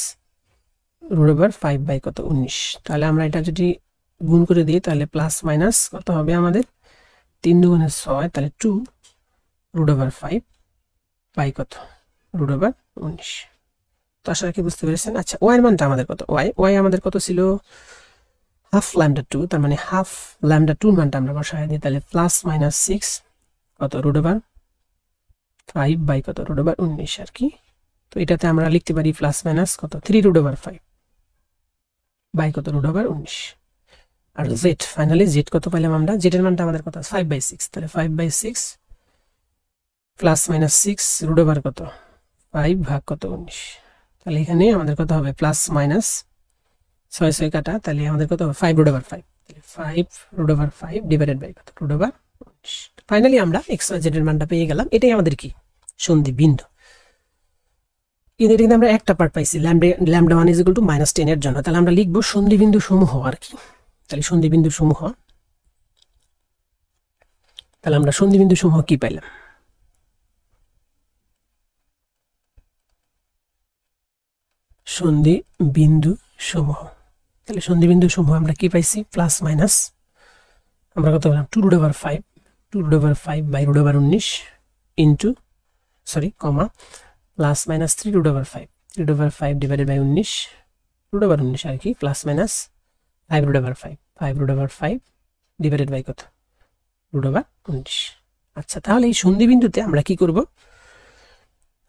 Speaker 1: √5 বাই কত 19, তাহলে আমরা এটা যদি গুণ করে দিই তাহলে প্লাস মাইনাস কত হবে আমাদের 3 2 6, তাহলে 2 √5 বাই কত √19। তো আশা রাখি বুঝতে পেরেছেন। আচ্ছা, y এর মানটা আমাদের কত, y আমাদের কত ছিল হাফ λ2, তার মানে হাফ λ2 এর মানটা আমরা বসাই দিই, তাহলে প্লাস মাইনাস 6 কত √5 বাই কত √19 আর কি। তো এটাতে আমরা লিখতে পারি প্লাস মাইনাস কত 3 √5 বাই কত √19। আর z, ফাইনালি z কত পাইলাম আমরা, z এর মানটা আমাদের কত 5/6, তাহলে 5/6 প্লাস মাইনাস 6 √ওভার কত 5 ভাগ কত 19, তাহলে এখানে আমাদের কত হবে প্লাস মাইনাস 6 6 কাটা, তাহলে আমাদের কত হবে 5 √5, তাহলে 5 √5 ডিভাইডেড বাই কত √19। ফাইনালি আমরা x y z এর মানটা পেয়ে গেলাম। এটাই আমাদের কি সন্ধি বিন্দু। কিন্তু এটা কিন্তু আমরা একটা পার্ট পাইছি λ1 = -10 এর জন্য, তাহলে আমরা লিখব সন্ধি বিন্দু সমূহ আর কি। তাহলে সন্ধি বিন্দু সমূহ, তাহলে আমরা সন্ধি বিন্দু সমূহ কি পাইলাম, সন্ধি বিন্দু সমূহ, তাহলে সন্ধি বিন্দু সমূহ আমরা কি পাইছি প্লাস মাইনাস আমরা কত পেলাম 2 root over 5 2 root over 5 by root over 19 into comma plus minus 3 root over 5 3 root over 5 divided by 19 root over 19 আর কি plus minus 5 root over 5 5 root over 5 divided by কত রুট ওভার 19। আচ্ছা, তাহলে এই সন্ধি বিন্দুতে আমরা কি করব,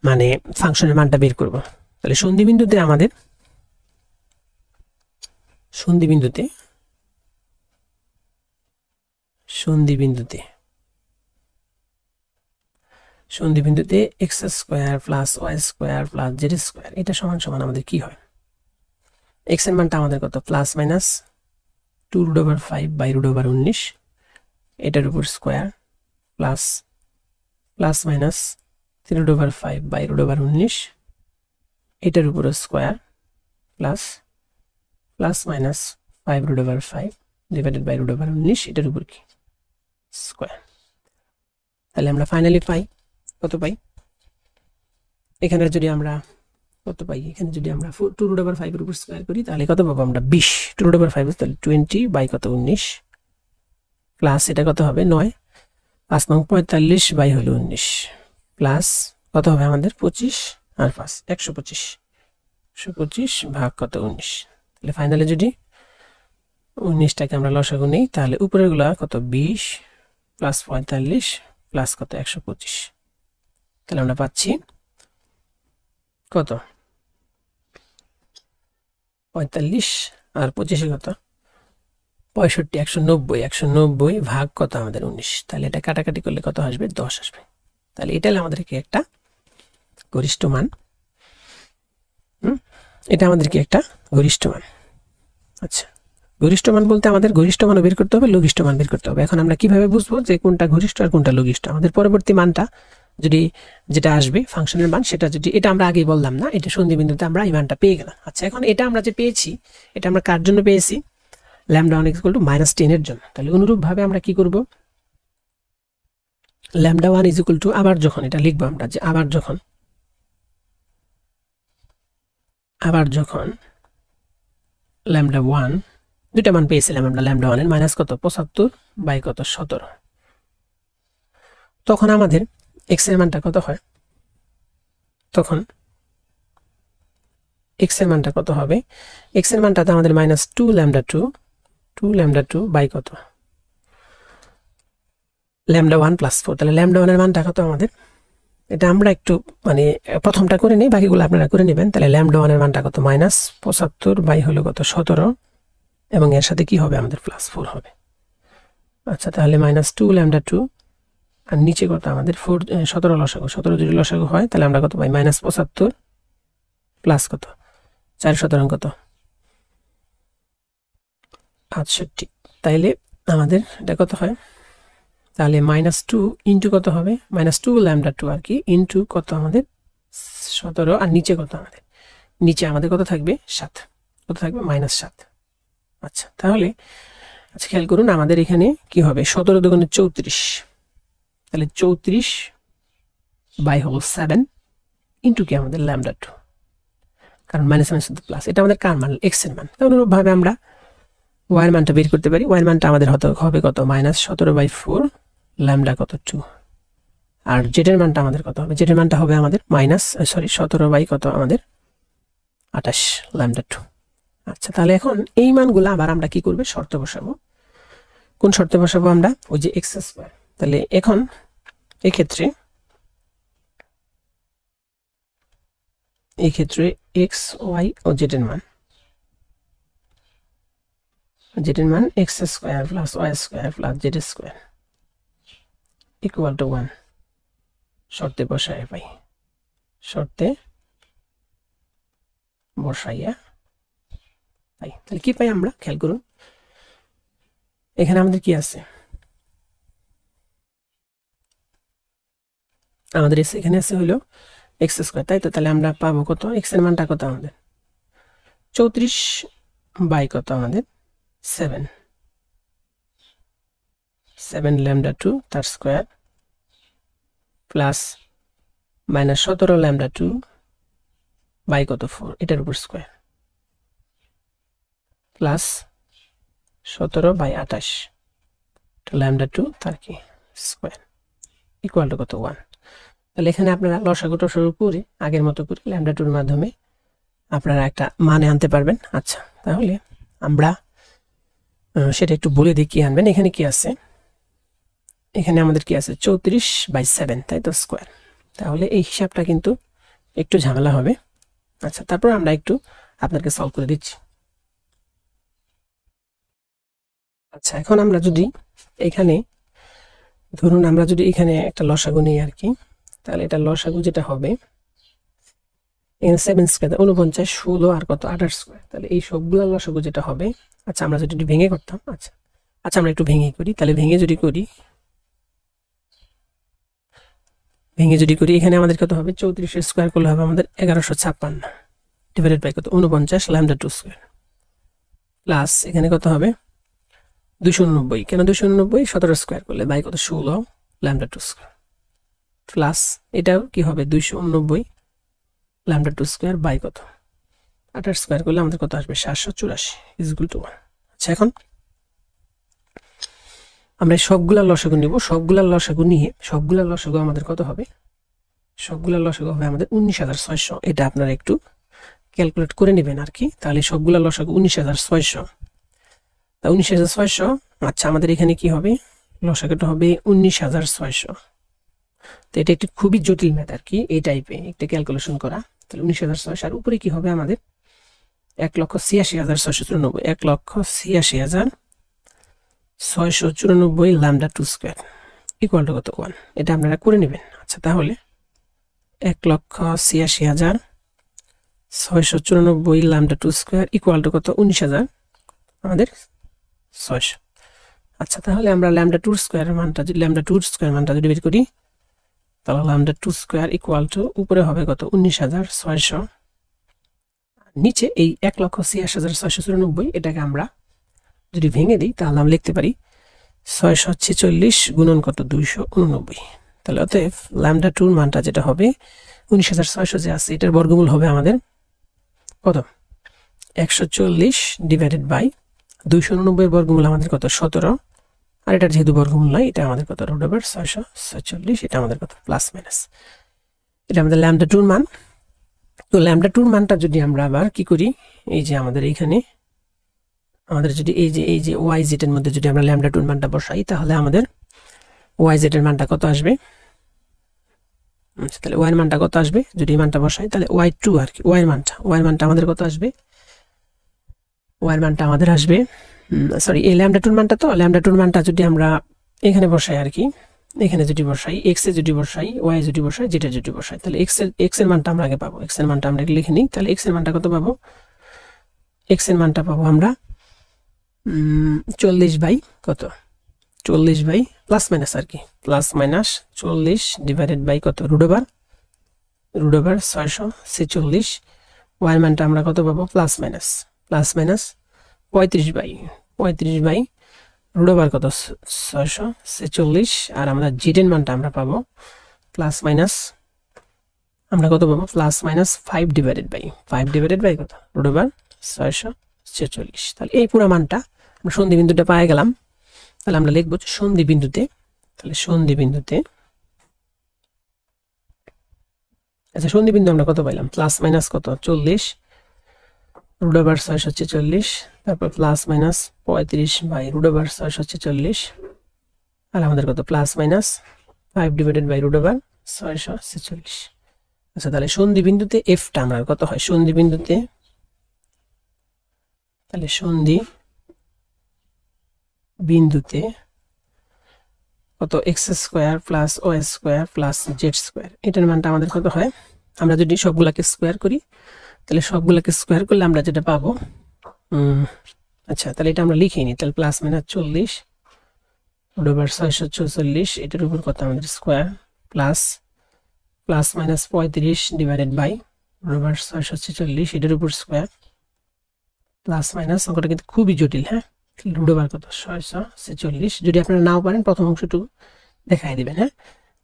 Speaker 1: মানে ফাংশনের মানটা বের করব। তাহলে সন্ধি বিন্দুতে আমাদের সন্ধি বিন্দুতে X square plus Y square plus Z square এটা সমান সমান আমাদের কি হয়, এক্স এর মানটা আমাদের কত plus minus 2 root over 5 by root over 19 এটার উপর square plus plus minus 3 root over 5 by root over 19 এটার উপর square plus plus minus 5 root over 5 divided by root over 19 এটার উপর কি স্কোয়ার। তাহলে আমরা ফাইনালি পাই কত পাই, এখানে যদি আমরা কত পাই, এখানে যদি আমরা 2 রুট ওভার 5 এর উপর স্কোয়ার করি তাহলে কত পাবো আমরা 20, 2 রুট ওভার 5 তাহলে 20 বাই কত 19 প্লাস এটা কত হবে 9 5 নং 45 বাই হলো 19 প্লাস কত হবে আমাদের 25 আর 5 125 ভাগ কত 19। তাহলে ফাইনালি যদি 19টাকে আমরা লসাগু নেই তাহলে উপরের গুলা কত 20 প্লাস 45 প্লাস কত 125, তাহলে আমরা পাচ্ছি কত 45 আর 25 কত 65, 190 ভাগ কত আমাদের 19, তাহলে এটা কাটাকাটি করলে কত আসবে 10 আসবে। তাহলে এটা আমাদেরকে একটা গরিষ্ঠ মান, এটা আমাদেরকে একটা গরিষ্ঠ মান। আচ্ছা, গরিষ্ঠ মান বলতে আমাদের গরিষ্ঠ মান বের করতে হবে, লঘিষ্ঠ মান বের করতে হবে। এখন আমরা কিভাবে বুঝবো যে কোনটা গরিষ্ঠ আর কোনটা লঘিষ্ঠ, আমাদের পরবর্তী মানটা যদি যেটা আসবে ফাংশনের মান সেটা যদি এটা আমরা আগেই বললাম না, এটা সন্ধি বিন্দুতে আমরা এই মানটা পেয়ে গেলাম। আচ্ছা, এখন এটা আমরা যে পেয়েছি এটা আমরা কার জন্য পেয়েছি, ল্যামডা 1 ইকুয়াল টু -10 এর জন্য। তাহলে অনুরূপভাবে আমরা কি করব, ল্যামডা 1 ইজ ইকুয়াল টু আবার যখন এটা লিখবো আমরা যে আবার যখন ল্যামডা 1 দুইটা মান পেয়েছিলাম আমরা ল্যামডা 1 এর মাইনাস কত 75 বাই কত 17, তখন আমাদের x এর মানটা কত হয়, তখন x এর মানটা কত হবে, x এর মানটা তো আমাদের -2 ল্যামডা 2 বাই কত ল্যামডা 1 প্লাস 4। তাহলে ল্যামডা 1 এর মানটা কত আমাদের, এটা আমরা একটু মানে প্রথমটা করে নেই, বাকিগুলো আপনারা করে নেবেন। তাহলে ল্যামডা 1 এর মানটা কত -75 বাই হলো কত 17 এবং এর সাথে কি হবে আমাদের +4 হবে। আচ্ছা, তাহলে -2 ল্যামডা 2 আর নিচে কত আমাদের 17 লসাগু, 17 যদি লসাগু হয় তাহলে আমরা কত পাই -75 প্লাস কত 4 17 কত 68। তাইলে আমাদের এটা কত হয়, তাহলে -2 ইন্টু কত হবে -2 ল্যামডা 2 আর কি ইন্টু কত আমাদের 17 আর নিচে কত আমাদের, নিচে আমাদের কত থাকবে 7, কত থাকবে -7। আচ্ছা, তাহলে আচ্ছা খেয়াল করুন আমাদের এখানে কি হবে 17 দুগুণে 34, তাহলে 34 বাই হল 7 ইন্টু কি আমাদের ল্যামডা 2, কারণ মাইনাস মাইনাস প্লাস, এটা আমাদের কার মান x এর মান। অনুরূপভাবে আমরা y এর মানটা বের করতে পারি, y এর মানটা আমাদের হবে কত -17/4 ল্যামডা কত 2, আর z এর মানটা আমাদের কত হবে, z এর মানটা হবে আমাদের 17 বাই কত আমাদের 28 ল্যামডা 2। আচ্ছা, তাহলে এখন এই মানগুলো আবার আমরা কি করব, শর্ত বসাবো। কোন শর্তে বসাবো আমরা, ওই যে x স্কয়ার। তাহলে এখন এই ক্ষেত্রে x y ও z এর মান x square plus y square plus z square equal to 1 শর্তে বসায় পাই, শর্তে বসাইয়া পাই। তাহলে কি পাই আমরা, খেয়াল করুন এখানে আমাদের কি আছে, আমাদের এখানে আছে হলো x স্কয়ার, তাই তো। তাহলে আমরা পাবো কত, x এর মানটা কত আমাদের 34 বাই কত আমাদের 7 ল্যামডা 2 তার স্কয়ার প্লাস -17 ল্যামডা 2 বাই কত 4 এটার উপর স্কয়ার প্লাস 17 বাই 28 ল্যামডা 2 তার কি স্কয়ার ইকুয়াল টু কত 1। তাহলে এখানে আপনারা লসাগু টসাগু করে আগের মতো করে ল্যামডা 2 এর মাধ্যমে আপনারা একটা মানে আনতে পারবেন। আচ্ছা, তাহলে আমরা সেটা একটু বলে দিই কি আনবেন। এখানে কি আছে, এখানে আমাদের কি আছে 34/7, তাই তো স্কয়ার। তাহলে এই হিসাবটা কিন্তু একটু ঝামেলা হবে। আচ্ছা, তারপর আমরা একটু আপনাকে সলভ করে দিচ্ছি। আচ্ছা, এখন আমরা যদি এখানে ধরুন আমরা যদি এখানে একটা লসাগু নিই আর কি, তাহলে এটা লসাগু যেটা হবে এখানে 7 স্কয়ার 49, 16 আর কত 28 স্কয়ার। তাহলে এই সবগুলো লসাগু যেটা হবে, আচ্ছা আমরা যদি একটু ভেঙে করতাম, আচ্ছা আমরা একটু ভেঙে করি। তাহলে ভেঙে যদি করি এখানে আমাদের কত হবে 34 স্কয়ার করলে হবে আমাদের 1156 ডিভাইডেড বাই কত 49 ল্যামডা 2 স্কয়ার প্লাস এখানে কত হবে 289, কেন 289 17 স্কয়ার করলে বাই কত 16 ল্যামডা 2 স্কয়ার প্লাস এটাও কি হবে 289 ল্যামডা 2 স্কয়ার বাই কত 28 স্কয়ার করলে আমাদের কত আসবে 784 ইকুয়াল টু 1। আচ্ছা, এখন আমরা সবগুলা লসাগু নিব। সবগুলা লসাগু নিয়ে সবগুলা লসাগু আমাদের কত হবে, সবগুলা লসাগু হবে আমাদের 19600। এটা আপনারা একটু ক্যালকুলেট করে নেবেন আর কি। তাহলে সবগুলা লসাগু 19600, তা 19600। আচ্ছা, আমাদের এখানে কি হবে, লসাগুটা হবে 19600। তো এটা একটু খুবই জটিল ম্যাথ আর কি, এই টাইপে একটা ক্যালকুলেশন করা। তাহলে 19600 আর উপরে কি হবে আমাদের 1,86,694, 1,86,694 ল্যামডা 2 স্কয়ার ইকুয়াল টু কত 1। এটা আপনারা করে নেবেন। আচ্ছা, তাহলে 1,86,694 ল্যামডা 2 স্কয়ার ইকুয়াল টু কত 19,000 আমাদের 600। আচ্ছা, তাহলে আমরা ল্যামডা 2 স্কয়ারের মানটা যদি বের করি, তাহলে ল্যামডা 2 স্কয়ার ইকুয়াল টু উপরে হবে কত 19,600, নিচে এই 1,86,694। এটাকে আমরা যদি ভেঙে দিই তাহলে আমরা লিখতে পারি 646 গুণন কত 289। তাহলে অতএব ল্যামডা 2 মানটা যেটা হবে 19,600 যে আছে এটার বর্গমূল হবে আমাদের কত 140 ডিভাইডেড বাই 289 এর বর্গমূল আমাদের কত 17, আর এটার যেহেতু বর্গমূল নয় এটা আমাদের কত রুট ওভার 646, এটা আমাদের কত প্লাস মাইনাস, এটা আমাদের ল্যামডা 2 মান। তো ল্যামডা 2 মানটা যদি আমরা আবার কি করি, এই যে আমাদের এইখানে আমাদের যদি এই যে ওয়াই জেড এর মধ্যে যদি আমরা ল্যামডা 2 মানটা বসাই তাহলে আমাদের ওয়াই জেড এর মানটা কত আসবে। আচ্ছা, তাহলে ওয়াই এর মানটা কত আসবে যদি এই মানটা বসাই, তাহলে y2 আর কি ওয়াই এর মানটা আমাদের কত আসবে, ওয়াই এর মানটা আমাদের আসবে সরি এই ল্যামডা 2 মানটা, তো ল্যামডা 2 মানটা যদি আমরা এখানে বসাই আর কি, এখানে যদি বসাই x এ যদি বসাই y যদি বসাই জেড এ যদি বসাই, তাহলে x এর মানটা আমরা আগে পাবো। x এর মানটা আমরা লিখে নিই। তাহলে x এর মানটা কত পাবো, x এর মানটা পাবো আমরা 40 বাই কত 40 বাই প্লাস মাইনাস আর কি প্লাস মাইনাস 40 ডিভাইডেড বাই কত রুট ওভার 646। y এর মানটা আমরা কত পাবো plus minus 35 by root over কত 646, আর আমরা জেড এর মানটা আমরা পাবো প্লাস মাইনাস আমরা কত পাবো প্লাস মাইনাস 5 ডিভাইডেড বাই কত রুট ওভার 646। তাহলে এই পুরো মানটা আমরা সন্ধি বিন্দুটা পেয়ে গেলাম। তাহলে আমরা লিখব সন্ধি বিন্দুতে, আচ্ছা সন্ধি বিন্দু আমরা কত পাইলাম প্লাস মাইনাস কত 40 রুট ওভার 646, তারপর plus minus 35 by root over 646, আর আমাদের কত plus minus 5 divided by root over 646। আচ্ছা, তাহলে সন্ধি বিন্দুতে এফটা আমরা কত হয় সন্ধি বিন্দুতে, তাহলে সন্ধি বিন্দুতে কত X square plus Y square plus Z square, এটার মানটা আমাদের কত হয়, আমরা যদি সবগুলাকে স্কোয়ার করি তাহলে সবগুলাকে স্কোয়ার করলে আমরা যেটা পাবো আচ্ছা তাহলে এটা আমরা লিখে নিই। তাহলে প্লাস মাইনাস 40 রুট ওভার 646, এটার উপর কত আমাদের square plus minus 35 divided by root over 646, এটার উপর স্কোয়ার প্লাস মাইনাস, অঙ্কটা কিন্তু খুবই জটিল। হ্যাঁ, রুট ওভার কত 646, যদি আপনারা নাও পারেন প্রথম অংশটুকু দেখাই দিবেন। হ্যাঁ,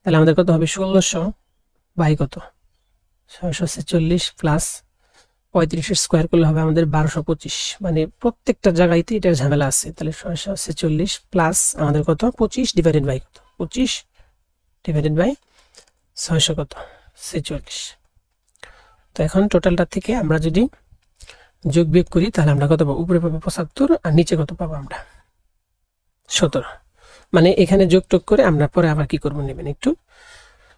Speaker 1: তাহলে আমাদের কত হবে 1600 বাই কত 646 প্লাস 35 স্কোয়ার করলে হবে আমাদের 1225, মানে প্রত্যেকটা জায়গায়তে এটার ঝামেলা আছে। তাহলে 646 প্লাস আমাদের কত 25 ডিভাইডেড বাই কত 25 ডিভাইডেড বাই 600 কত 46। তো এখন টোটালটা থেকে আমরা যদি যোগ বিয়োগ করি তাহলে আমরা কত পাবো, উপরে পাবো 75 আর নিচে কত পাবো আমরা 17। মানে এখানে যোগ টোগ করে আমরা পরে আবার কি করবো, নেবেন একটু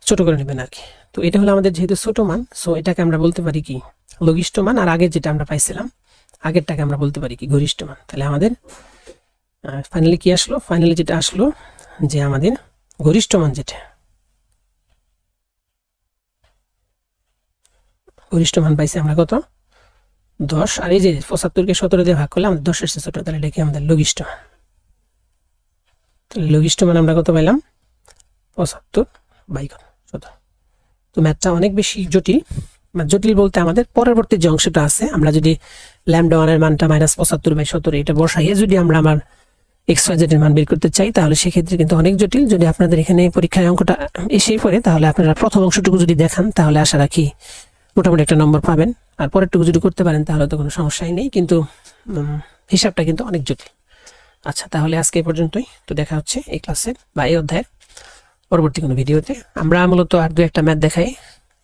Speaker 1: ছোট করে নেবেন আর কি। তো এটা হলো আমাদের যেহেতু ছোট মান, সো এটাকে আমরা বলতে পারি কি লঘিষ্ঠ মান, আর আগে যেটা আমরা পাইছিলাম আগেরটাকে আমরা বলতে পারি কি গরিষ্ঠ মান। তাহলে আমাদের ফাইনালি কি আসলো, ফাইনালি যেটা আসলো যে আমাদের গরিষ্ঠ মান যেটা গরিষ্ঠ মান পাইছি আমরা কত 10, আর এই যে 75কে 17 দিয়ে ভাগ করলে আমাদের 10 এসে ছোট, তাহলে এটা কি আমাদের লঘিষ্ঠ মান। তাহলে লঘিষ্ঠ মান আমরা কত পাইলাম 75/17। তো ম্যাথটা অনেক বেশি জটিল, জটিল বলতে আমাদের পরবর্তী যে অংশটা আছে, আমরা যদি ল্যামডা ওয়ানের মানটা -75/17 এটা বসাইয়ে যদি আমরা আমার XYZ এর মান বের করতে চাই তাহলে সেক্ষেত্রে কিন্তু অনেক জটিল। যদি আপনাদের এখানে পরীক্ষায় অঙ্কটা এসেই পড়ে তাহলে আপনারা প্রথম অংশটুকু যদি দেখান তাহলে আশা রাখি মোটামুটি একটা নম্বর পাবেন, আর পরেরটুকু যদি করতে পারেন তাহলে তো কোনো সমস্যাই নেই, কিন্তু হিসাবটা কিন্তু অনেক জটিল। আচ্ছা, তাহলে আজকে এই পর্যন্তই। তো দেখা হচ্ছে এই ক্লাসে বা এই অধ্যায়ের পরবর্তী কোনো ভিডিওতে। আমরা মূলত আর দু একটা ম্যাথ দেখাই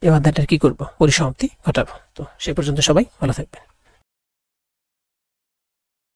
Speaker 1: এই অধ্যায়টার কি করব, পরিসমাপ্তি ঘটাবো। তো সে পর্যন্ত সবাই ভালো থাকবেন।